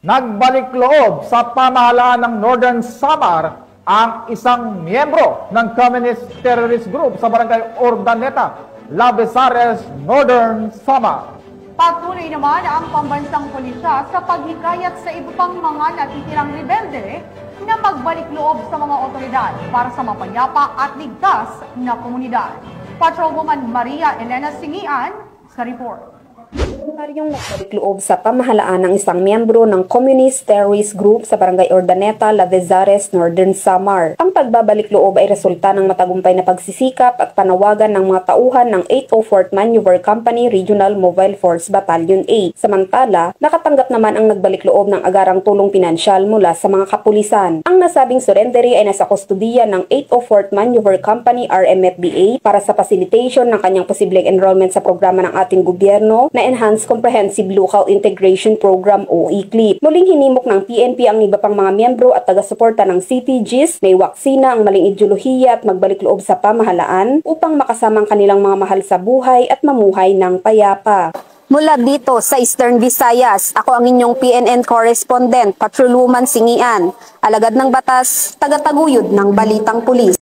Nagbalik loob sa pamahalaan ng Northern Samar ang isang miyembro ng Communist Terrorist Group sa Barangay Urdaneta, Labezares, Northern Samar. Patuloy naman ang pambansang pulisya sa paghikayat sa iba pang mga natitirang rebelde na magbalik loob sa mga otoridad para sa mapayapa at ligtas na komunidad. Patrolwoman Maria Elena Singian sa report. Yung nagbalik loob sa pamahalaan ng isang miyembro ng Communist Terrorist Group sa Barangay Urdaneta, Labezares, Northern Samar. Ang pagbabalik loob ay resulta ng matagumpay na pagsisikap at panawagan ng mga tauhan ng 804th Maneuver Company Regional Mobile Force Battalion 8. Samantala, nakatanggap naman ang nagbalik loob ng agarang tulong pinansyal mula sa mga kapulisan. Ang nasabing surrendery ay nasa kustudiya ng 804th Maneuver Company RMFBA para sa facilitation ng kanyang posibleng enrollment sa programa ng ating gobyerno na Enhanced Comprehensive Local Integration Program o ECLIP. Muling hinimok ng PNP ang iba pang mga miyembro at taga-suporta ng CTGs na iwaksina ang maling ideolohiya at magbalik loob sa pamahalaan upang makasama ang kanilang mga mahal sa buhay at mamuhay ng payapa. Mula dito sa Eastern Visayas, ako ang inyong PNN correspondent, Patrolwoman Singian, alagad ng batas, taga-taguyod ng Balitang Pulis.